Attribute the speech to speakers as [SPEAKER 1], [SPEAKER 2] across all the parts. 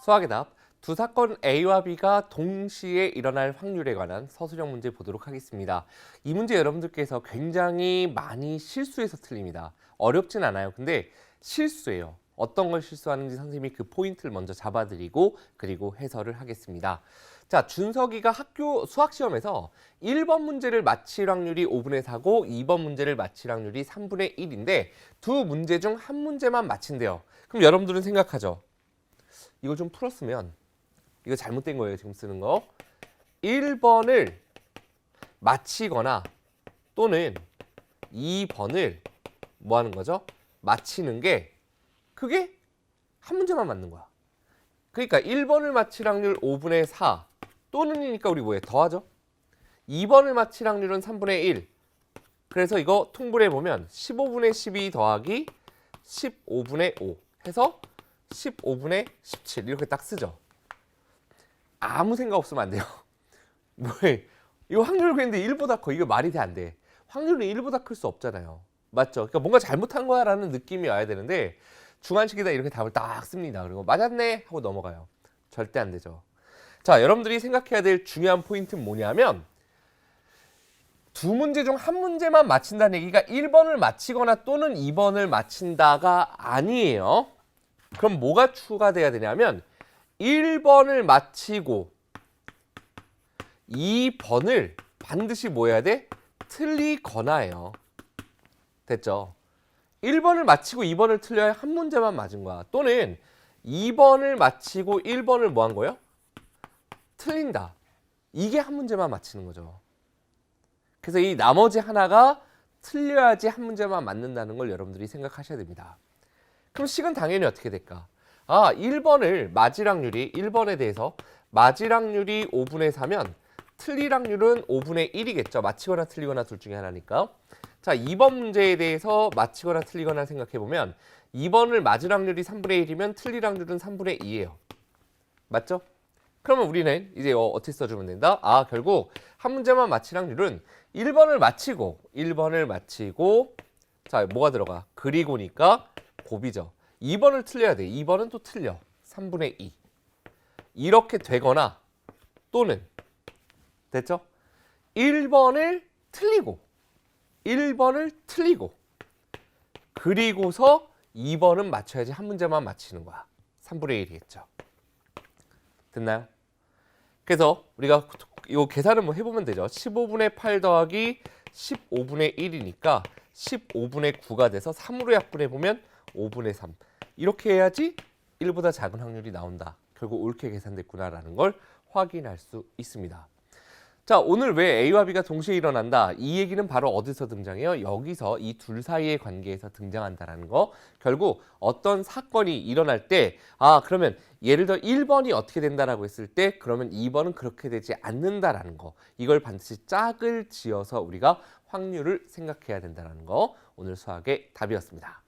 [SPEAKER 1] 수학의 답, 두 사건 A와 B가 동시에 일어날 확률에 관한 서술형 문제 보도록 하겠습니다. 이 문제 여러분들께서 굉장히 많이 실수해서 틀립니다. 어렵진 않아요. 근데 실수예요. 어떤 걸 실수하는지 선생님이 그 포인트를 먼저 잡아드리고 그리고 해설을 하겠습니다. 자, 준석이가 학교 수학시험에서 1번 문제를 맞힐 확률이 5분의 4고 2번 문제를 맞힐 확률이 3분의 1인데 두 문제 중 한 문제만 맞힌대요. 그럼 여러분들은 생각하죠. 이거 좀 풀었으면 이거 잘못된 거예요. 지금 쓰는 거. 1번을 맞히거나 또는 2번을 뭐 하는 거죠? 맞히는 게 그게 한 문제만 맞는 거야. 그러니까 1번을 맞힐 확률 5분의 4 또는이니까 우리 뭐해? 더하죠. 2번을 맞힐 확률은 3분의 1. 그래서 이거 통분해 보면 15분의 12 더하기 15분의 5 해서 15분의 17 이렇게 딱 쓰죠. 아무 생각 없으면 안 돼요. 뭐해? 이거 확률 그랬는데 1보다 커. 이거 말이 돼 안 돼. 확률은 1보다 클 수 없잖아요. 맞죠? 그러니까 뭔가 잘못한 거야 라는 느낌이 와야 되는데 중간식에다 이렇게 답을 딱 씁니다. 그리고 맞았네 하고 넘어가요. 절대 안 되죠. 자, 여러분들이 생각해야 될 중요한 포인트는 뭐냐면 두 문제 중 한 문제만 맞힌다는 얘기가 1번을 맞히거나 또는 2번을 맞힌다가 아니에요. 그럼 뭐가 추가돼야 되냐면 1번을 맞히고 2번을 반드시 뭐 해야 돼? 틀리거나예요. 됐죠? 1번을 맞히고 2번을 틀려야 한 문제만 맞은 거야. 또는 2번을 맞히고 1번을 뭐 한 거예요? 틀린다. 이게 한 문제만 맞히는 거죠. 그래서 이 나머지 하나가 틀려야지 한 문제만 맞는다는 걸 여러분들이 생각하셔야 됩니다. 그럼 식은 당연히 어떻게 될까? 1번을 맞을 확률이 1번에 대해서 맞을 확률이 5분의 4면 틀릴 확률은 5분의 1이겠죠. 맞히거나 틀리거나 둘 중에 하나니까. 자, 2번 문제에 대해서 맞히거나 틀리거나 생각해보면 2번을 맞을 확률이 3분의 1이면 틀릴 확률은 3분의 2예요. 맞죠? 그러면 우리는 이제 어떻게 써주면 된다? 결국 한 문제만 맞힐 확률은 1번을 맞히고 자, 뭐가 들어가? 그리고니까 곱이죠. 2번을 틀려야 돼. 2번은 또 틀려. 3분의 2. 이렇게 되거나 또는 됐죠? 1번을 틀리고 그리고서 2번은 맞춰야지 한 문제만 맞히는 거야. 3분의 1이겠죠. 됐나요? 그래서 우리가 이거 계산을 뭐 해보면 되죠. 15분의 8 더하기 15분의 1이니까 15분의 9가 돼서 3으로 약분해보면 5분의 3. 이렇게 해야지 1보다 작은 확률이 나온다. 결국 옳게 계산됐구나라는 걸 확인할 수 있습니다. 자, 오늘 왜 A와 B가 동시에 일어난다? 이 얘기는 바로 어디서 등장해요? 여기서 이 둘 사이의 관계에서 등장한다라는 거. 결국 어떤 사건이 일어날 때 그러면 예를 들어 1번이 어떻게 된다라고 했을 때 그러면 2번은 그렇게 되지 않는다라는 거. 이걸 반드시 짝을 지어서 우리가 확률을 생각해야 된다는 거. 오늘 수학의 답이었습니다.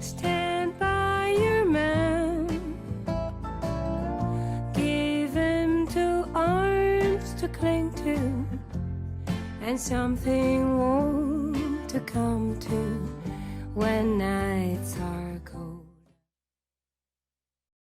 [SPEAKER 2] Stand by your man. Give him two arms to cling to, and something warm to come to when nights are